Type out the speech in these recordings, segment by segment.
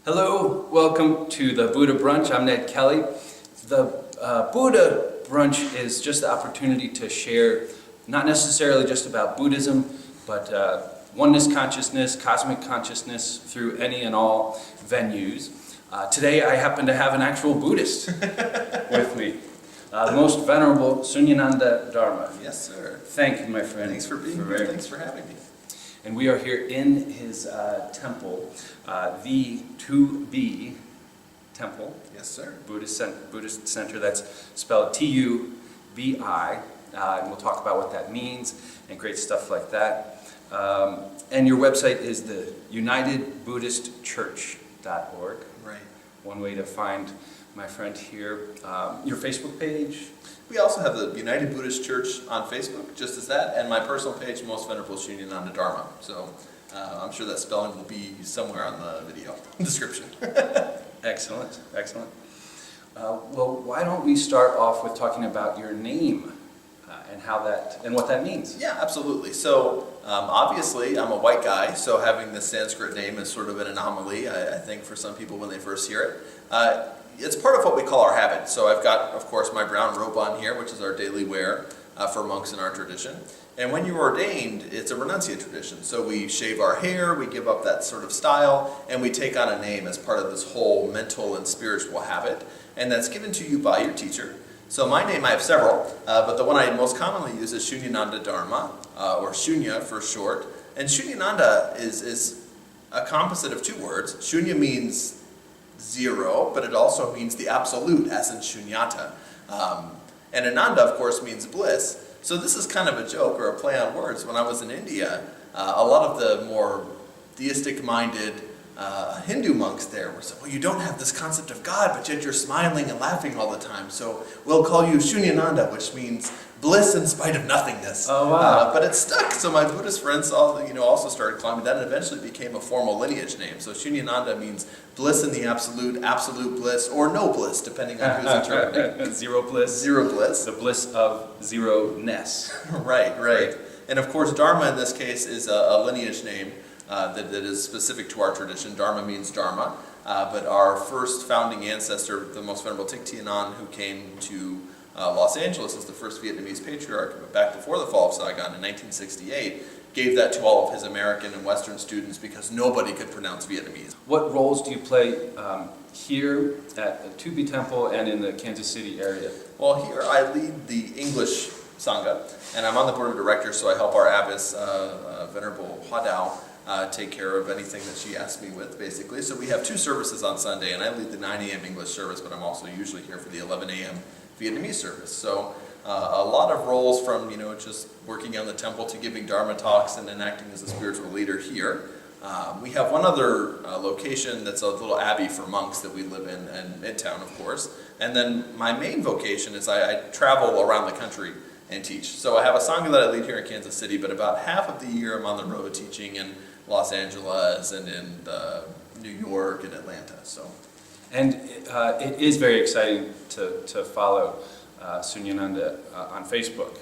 Hello, welcome to the Buddha Brunch. I'm Ned Kelly. The Buddha Brunch is just the opportunity to share, not necessarily just about Buddhism, but oneness consciousness, cosmic consciousness through any and all venues. Today I happen to have an actual Buddhist with me. The Most Venerable Sunyananda Dharma. Yes, sir. Thank you, my friend. Thanks for being here. Thanks for having me. And we are here in his temple, the Tu Bi Temple. Yes, sir. Buddhist Center. That's spelled T-U-B-I. And we'll talk about what that means and great stuff like that. And your website is the UnitedBuddhistChurch.org. Right. One way to find my friend here. Your Facebook page. We also have the United Buddhist Church on Facebook, just as that, and my personal page, Most Venerable Sunyananda Dharma. So I'm sure that spelling will be somewhere on the video description. Excellent, excellent. Well, why don't we start off with talking about your name and how that and what that means? Yeah, absolutely. So obviously, I'm a white guy, so having the Sanskrit name is sort of an anomaly, I think, for some people when they first hear it. It's part of what we call our habit. So I've got, of course, my brown robe on here, which is our daily wear for monks in our tradition. And when you're ordained, it's a renunciate tradition. So we shave our hair, we give up that sort of style, and we take on a name as part of this whole mental and spiritual habit. And that's given to you by your teacher. So my name, I have several, but the one I most commonly use is Sunyananda Dharma, or Shunya for short. And Sunyananda is a composite of two words. Shunya means zero, but it also means the absolute, as in shunyata. And Ananda, of course, means bliss. So this is kind of a joke or a play on words. When I was in India, a lot of the more theistic-minded Hindu monks there were saying, well, you don't have this concept of God, but yet you're smiling and laughing all the time. So we'll call you Shunyananda, which means bliss in spite of nothingness. Oh, wow. But it stuck. So my Buddhist friends also started climbing that and eventually became a formal lineage name. So Shunyananda means bliss in the absolute bliss, or no bliss, depending on who's interpreting. Zero bliss. Zero bliss. The bliss of zero-ness. Right. And of course, Dharma in this case is a lineage name that is specific to our tradition. Dharma means Dharma. But our first founding ancestor, the Most Venerable Thich Thich Nhat, who came to Los Angeles as the first Vietnamese patriarch back before the fall of Saigon in 1968, gave that to all of his American and Western students because nobody could pronounce Vietnamese. What roles do you play here at the Tu Bi Temple and in the Kansas City area? Well, here I lead the English Sangha, and I'm on the board of directors, so I help our abbess, Venerable Hoa Dao, take care of anything that she asks me with, basically. So we have two services on Sunday, and I lead the 9 a.m. English service, but I'm also usually here for the 11 a.m. Vietnamese service. So a lot of roles from, just working on the temple to giving Dharma talks and then acting as a spiritual leader here. We have one other location that's a little abbey for monks that we live in Midtown, of course. And then my main vocation is I travel around the country and teach. So I have a Sangha that I lead here in Kansas City, but about half of the year I'm on the road teaching in Los Angeles and in New York and Atlanta. And it is very exciting to follow Sunyananda on Facebook.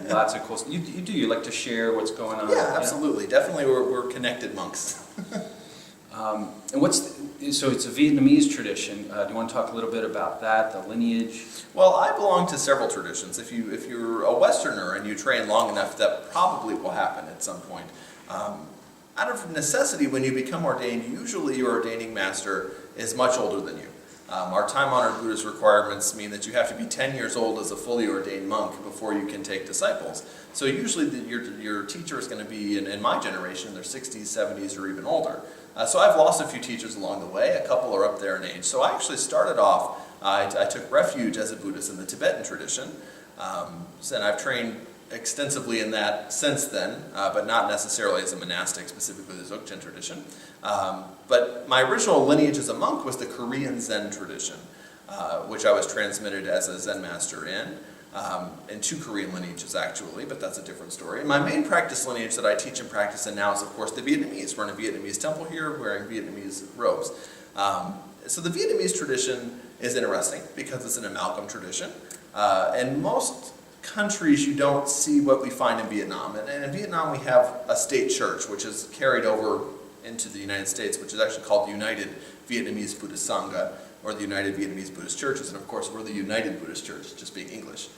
Lots of cool stuff. You like to share what's going on? Yeah, absolutely. Yeah? Definitely we're connected monks. And so it's a Vietnamese tradition. Do you want to talk a little bit about that, the lineage? Well, I belong to several traditions. If you're a Westerner and you train long enough, that probably will happen at some point. Out of necessity, when you become ordained, usually your ordaining master is much older than you. Our time-honored Buddhist requirements mean that you have to be 10 years old as a fully ordained monk before you can take disciples. So usually your teacher is going to be, in my generation, in their 60s, 70s, or even older. So I've lost a few teachers along the way. A couple are up there in age. So I actually started off, I took refuge as a Buddhist in the Tibetan tradition. And I've trained extensively in that since then, but not necessarily as a monastic, specifically the Dzogchen tradition. But my original lineage as a monk was the Korean Zen tradition, which I was transmitted as a Zen master in 2 Korean lineages actually, but that's a different story. And my main practice lineage that I teach and practice in now is, of course, the Vietnamese. We're in a Vietnamese temple here wearing Vietnamese robes. So the Vietnamese tradition is interesting because it's an amalgam tradition. And most countries you don't see what we find in Vietnam. And in Vietnam we have a state church which is carried over into the United States, which is actually called the United Vietnamese Buddhist Sangha, or the United Vietnamese Buddhist Churches, and of course we're the United Buddhist Church, just being English.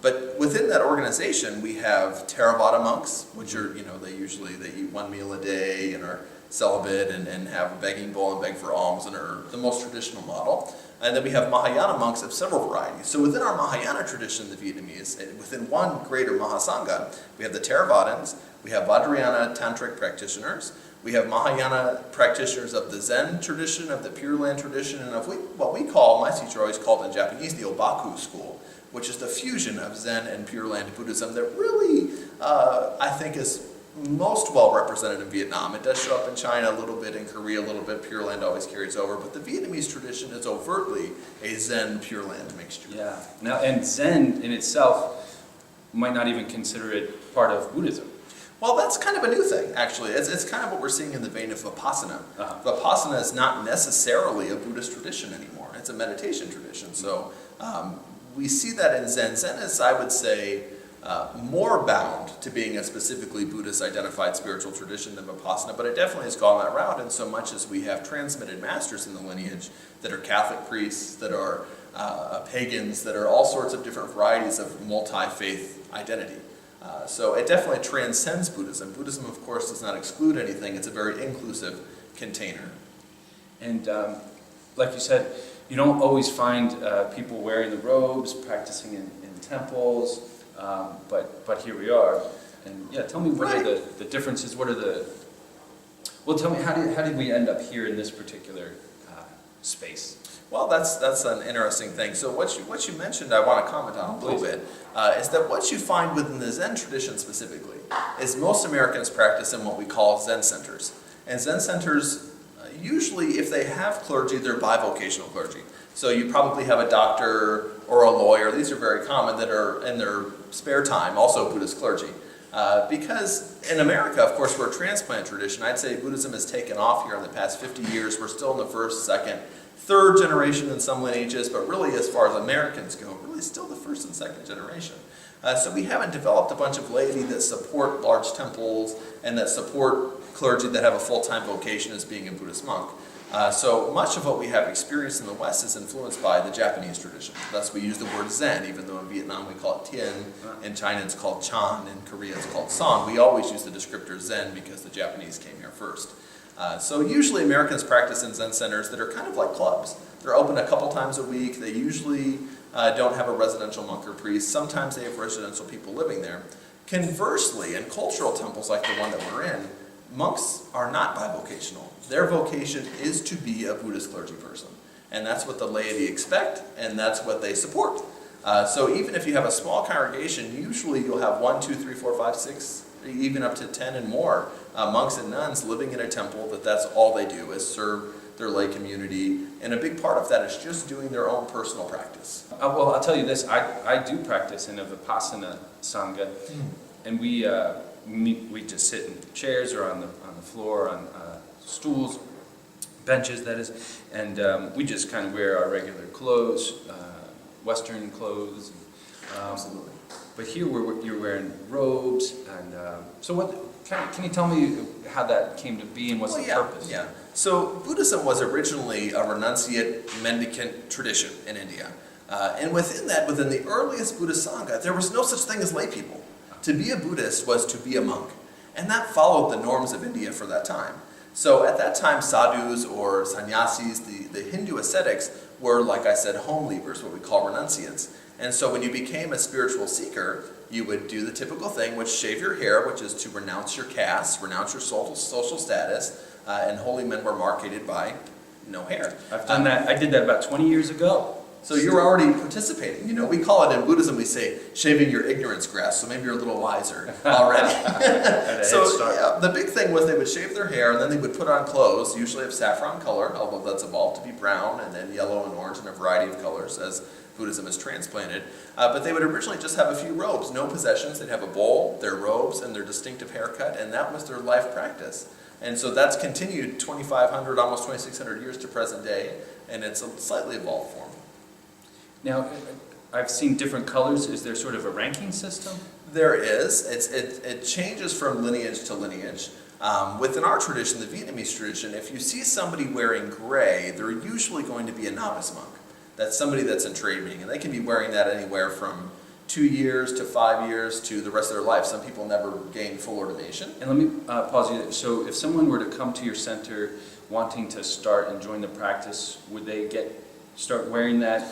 But within that organization, we have Theravada monks, which are, they eat one meal a day and are celibate and have a begging bowl and beg for alms and are the most traditional model. And then we have Mahayana monks of several varieties. So within our Mahayana tradition, the Vietnamese, within one greater Mahasangha, we have the Theravadins, we have Vajrayana tantric practitioners, we have Mahayana practitioners of the Zen tradition, of the Pure Land tradition, and of what we call, my teacher always called in Japanese, the Obaku school, which is the fusion of Zen and Pure Land Buddhism that really, I think, is most well represented in Vietnam. It does show up in China a little bit, in Korea a little bit. Pure Land always carries over, but the Vietnamese tradition is overtly a Zen Pure Land mixture. Yeah. Now, and Zen in itself might not even consider it part of Buddhism. Well, that's kind of a new thing, actually. It's kind of what we're seeing in the vein of Vipassana. Vipassana is not necessarily a Buddhist tradition anymore. It's a meditation tradition. So we see that in Zen. Zen is, I would say, more bound to being a specifically Buddhist-identified spiritual tradition than Vipassana, but it definitely has gone that route in so much as we have transmitted masters in the lineage that are Catholic priests, that are pagans, that are all sorts of different varieties of multi-faith identity. So it definitely transcends Buddhism. Buddhism, of course, does not exclude anything. It's a very inclusive container. And like you said, you don't always find people wearing the robes, practicing in temples, but here we are. And yeah, tell me what are the differences, well, tell me, how did we end up here in this particular space? Well, that's an interesting thing. So what you mentioned, I want to comment on a little bit, is that what you find within the Zen tradition specifically is most Americans practice in what we call Zen centers. And Zen centers, usually if they have clergy, they're bivocational clergy. So you probably have a doctor or a lawyer, these are very common, that are in their spare time also Buddhist clergy. Because in America, of course, we're a transplant tradition. I'd say Buddhism has taken off here in the past 50 years. We're still in the first, second, third generation in some lineages, but really as far as Americans go, really still the first and second generation. So we haven't developed a bunch of laity that support large temples and that support clergy that have a full-time vocation as being a Buddhist monk. So much of what we have experienced in the West is influenced by the Japanese tradition. Thus we use the word Zen, even though in Vietnam we call it Tien, in China it's called Chan, in Korea it's called Song. We always use the descriptor Zen because the Japanese came here first. So usually Americans practice in Zen centers that are kind of like clubs. They're open a couple times a week. They usually don't have a residential monk or priest. Sometimes they have residential people living there. Conversely, in cultural temples like the one that we're in, monks are not bivocational. Their vocation is to be a Buddhist clergy person. And that's what the laity expect, and that's what they support. So even if you have a small congregation, usually you'll have 1, 2, 3, 4, 5, 6, even up to 10 and more monks and nuns living in a temple that's all they do is serve their lay community. And a big part of that is just doing their own personal practice. Well, I'll tell you this, I do practice in a Vipassana Sangha, and we just sit in chairs or on the floor, on stools, benches that is, and we just kind of wear our regular clothes, Western clothes. Absolutely. But here you're wearing robes, and so what? Can you tell me how that came to be and what's the purpose? Yeah. So Buddhism was originally a renunciate mendicant tradition in India, and within the earliest Buddhist Sangha, there was no such thing as lay people. To be a Buddhist was to be a monk, and that followed the norms of India for that time. So at that time, sadhus or sannyasis, the Hindu ascetics, were, like I said, home leavers, what we call renunciants. And so when you became a spiritual seeker, you would do the typical thing, which shave your hair, which is to renounce your caste, renounce your social status, and holy men were marketed by no hair. I've done that. I did that about 20 years ago. So you're already participating. You know, we call it in Buddhism, we say, shaving your ignorance grass, so maybe you're a little wiser already. So yeah, the big thing was they would shave their hair, and then they would put on clothes, usually of saffron color, although that's evolved to be brown, and then yellow and orange, and a variety of colors as Buddhism is transplanted. But they would originally just have a few robes, no possessions. They'd have a bowl, their robes, and their distinctive haircut, and that was their life practice. And so that's continued 2,500, almost 2,600 years to present day, and it's a slightly evolved form. Now, I've seen different colors. Is there sort of a ranking system? There is. It changes from lineage to lineage. Within our tradition, the Vietnamese tradition, if you see somebody wearing gray, they're usually going to be a novice monk. That's somebody that's in training, and they can be wearing that anywhere from 2 years to 5 years to the rest of their life. Some people never gain full ordination. And let me pause you there. So if someone were to come to your center wanting to start and join the practice, would they start wearing that?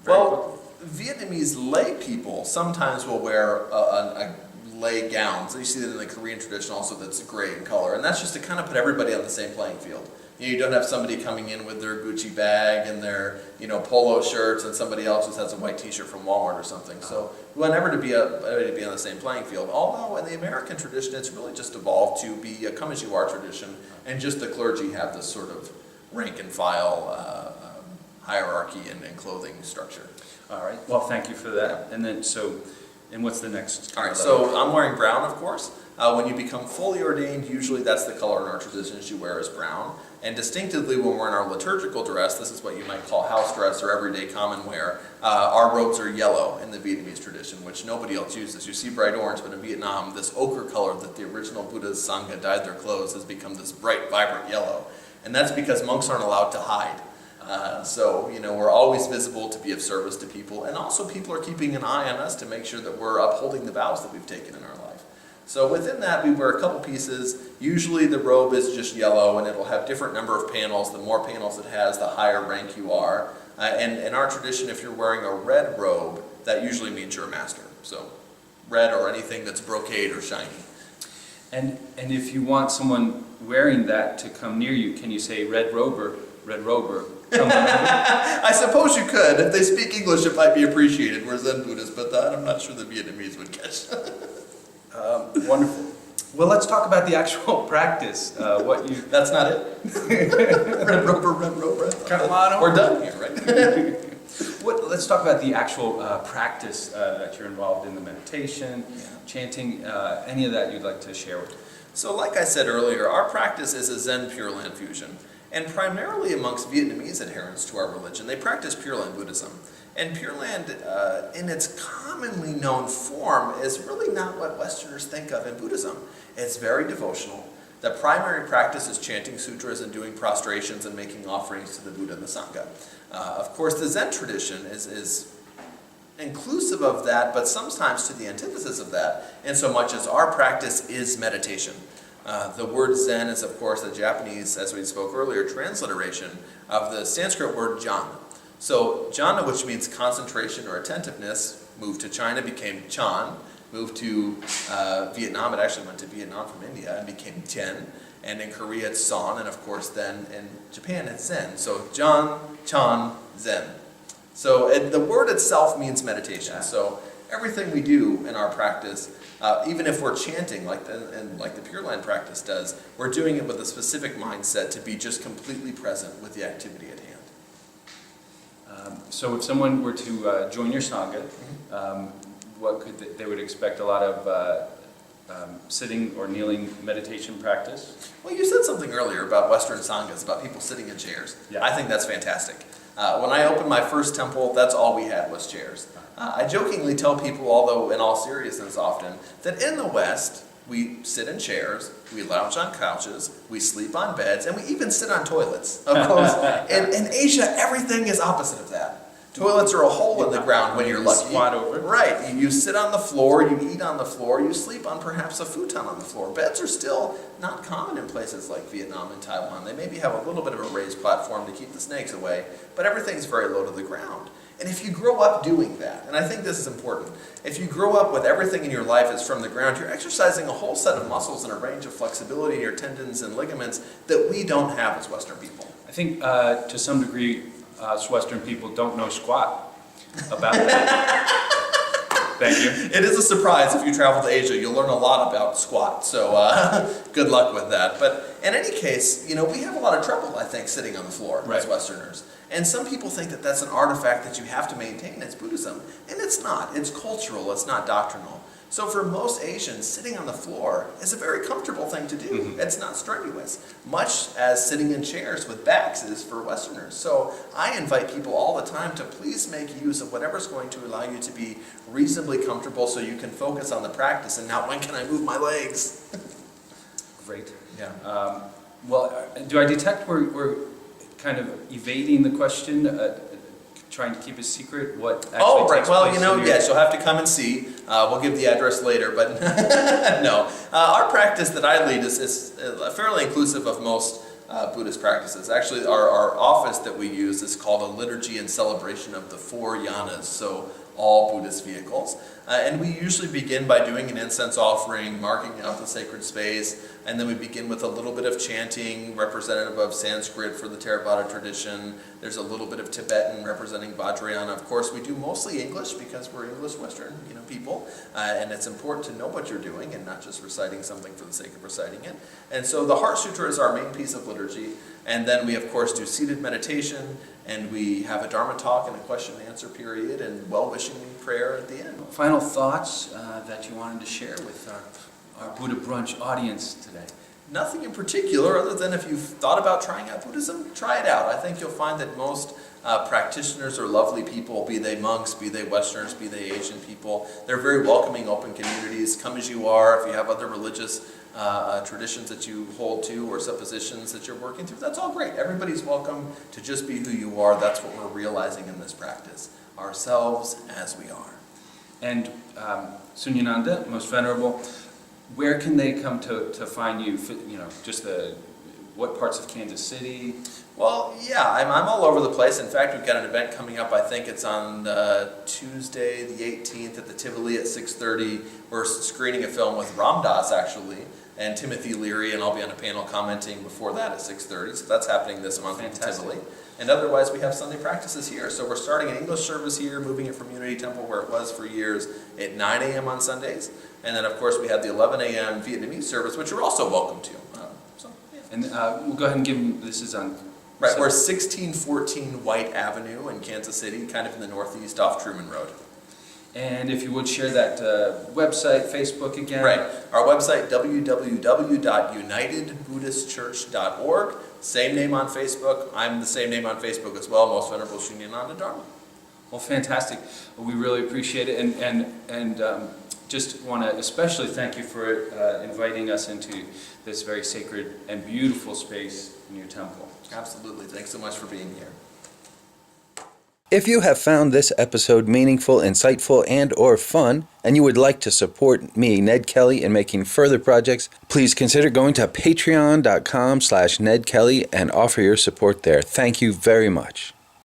Well, Vietnamese lay people sometimes will wear a lay gown. So you see that in the Korean tradition also, that's gray in color. And that's just to kind of put everybody on the same playing field. You don't have somebody coming in with their Gucci bag and their polo shirts, and somebody else just has a white t-shirt from Walmart or something. So we want everybody to be on the same playing field. Although in the American tradition, it's really just evolved to be a come as you are tradition, and just the clergy have this sort of rank and file hierarchy and clothing structure. All right. Well, thank you for that. And then and what's the next? All right. So I'm wearing brown, of course. When you become fully ordained, usually that's the color in our traditions you wear is brown. And distinctively, when we're in our liturgical dress, this is what you might call house dress or everyday common wear, our robes are yellow in the Vietnamese tradition, which nobody else uses. You see bright orange, but in Vietnam, this ochre color that the original Buddha's Sangha dyed their clothes has become this bright, vibrant yellow. And that's because monks aren't allowed to hide. So we're always visible to be of service to people, and also people are keeping an eye on us to make sure that we're upholding the vows that we've taken in our life. So within that, we wear a couple pieces. Usually the robe is just yellow, and it'll have different number of panels. The more panels it has, the higher rank you are. And in our tradition, if you're wearing a red robe, that usually means you're a master. So red or anything that's brocade or shiny. And if you want someone wearing that to come near you, can you say red rober, come on? I suppose you could. If they speak English, it might be appreciated. We're Zen Buddhists, but that I'm not sure the Vietnamese would catch. Wonderful. Well, let's talk about the actual practice. That's not it. Red rober. Come on, we're done here, right? Let's talk about the actual practice that you're involved in, the meditation, chanting, any of that you'd like to share with us. So like I said earlier, our practice is a Zen Pure Land fusion. And primarily amongst Vietnamese adherents to our religion, they practice Pure Land Buddhism. And Pure Land, in its commonly known form, is really not what Westerners think of in Buddhism. It's very devotional. The primary practice is chanting sutras and doing prostrations and making offerings to the Buddha and the Sangha. Of course, the Zen tradition is inclusive of that, but sometimes to the antithesis of that, in so much as our practice is meditation. The word Zen is, of course, the Japanese, as we spoke earlier, transliteration of the Sanskrit word jhana. So jhana, which means concentration or attentiveness, moved to China, became chan, moved to Vietnam, it actually went to Vietnam from India and became Tien, and in Korea it's Son, and of course then in Japan it's Zen. So Jan, Chan, Zen. So the word itself means meditation. So everything we do in our practice, even if we're chanting like the Pure Land practice does, we're doing it with a specific mindset to be just completely present with the activity at hand. So if someone were to join your Sangha, what they would expect a lot of sitting or kneeling meditation practice? Well, you said something earlier about Western Sanghas, about people sitting in chairs. Yeah. I think that's fantastic. When I opened my first temple, that's all we had was chairs. I jokingly tell people, although in all seriousness often, that in the West, we sit in chairs, we lounge on couches, we sleep on beds, and we even sit on toilets. Of course, in Asia, everything is opposite of that. Toilets are a hole in the ground when you're lucky. Squat over. Right. You sit on the floor, you eat on the floor, you sleep on perhaps a futon on the floor. Beds are still not common in places like Vietnam and Taiwan. They maybe have a little bit of a raised platform to keep the snakes away, but everything's very low to the ground. And if you grow up doing that, and I think this is important, if you grow up with everything in your life is from the ground, you're exercising a whole set of muscles and a range of flexibility in your tendons and ligaments that we don't have as Western people. I think to some degree, us Western people don't know squat about that. Thank you. It is a surprise if you travel to Asia. You'll learn a lot about squat, so good luck with that. But in any case, we have a lot of trouble, I think, sitting on the floor as Westerners. And some people think that that's an artifact that you have to maintain as Buddhism. And it's not. It's cultural. It's not doctrinal. So for most Asians, sitting on the floor is a very comfortable thing to do. Mm-hmm. It's not strenuous, much as sitting in chairs with backs is for Westerners. So I invite people all the time to please make use of whatever's going to allow you to be reasonably comfortable so you can focus on the practice and not when can I move my legs. Great. Yeah. Well, do I detect we're kind of evading the question, trying to keep a secret what actually Oh, right. takes Well, place you know, in your- yes, you'll have to come and see. We'll give the address later, but no. Our practice that I lead is fairly inclusive of most Buddhist practices. Actually, our office that we use is called a liturgy and celebration of the four yanas, so all Buddhist vehicles. And we usually begin by doing an incense offering, marking out the sacred space, and then we begin with a little bit of chanting representative of Sanskrit for the Theravada tradition. There's a little bit of Tibetan representing Vajrayana. Of course, we do mostly English because we're English Western, people, and it's important to know what you're doing and not just reciting something for the sake of reciting it. And so the Heart Sutra is our main piece of liturgy, and then we of course do seated meditation, and we have a Dharma talk and a question and answer period, and well-wishing prayer at the end. Final thoughts that you wanted to share with our Buddha Brunch audience today? Nothing in particular, other than if you've thought about trying out Buddhism, try it out. I think you'll find that most practitioners are lovely people, be they monks, be they Westerners, be they Asian people. They're very welcoming, open communities. Come as you are. If you have other religious traditions that you hold to or suppositions that you're working through, that's all great. Everybody's welcome to just be who you are. That's what we're realizing in this practice. Ourselves as we are. And Sunyananda, Most Venerable, where can they come to find you? Just what parts of Kansas City? Well, yeah, I'm all over the place. In fact, we've got an event coming up. I think it's on Tuesday, the 18th, at the Tivoli at 6:30. We're screening a film with Ram Dass, actually, and Timothy Leary, and I'll be on a panel commenting before that at 6:30. So that's happening this month at the Tivoli. And otherwise, we have Sunday practices here. So we're starting an English service here, moving it from Unity Temple, where it was for years, at 9 a.m. on Sundays. And then, of course, we have the 11 a.m. Vietnamese service, which you're also welcome to. And we'll go ahead and give them, this is on... Right, we're 1614 White Avenue in Kansas City, kind of in the northeast off Truman Road. And if you would share that website, Facebook again. Right, our website, www.unitedbuddhistchurch.org. Same name on Facebook. I'm the same name on Facebook as well, Most Venerable Sunyananda Dharma. Well, fantastic. We really appreciate it, and just want to especially thank you for inviting us into this very sacred and beautiful space in your temple. Absolutely. Thanks so much for being here. If you have found this episode meaningful, insightful, and or fun, and you would like to support me, Ned Kelly, in making further projects, please consider going to patreon.com/Ned Kelly and offer your support there. Thank you very much.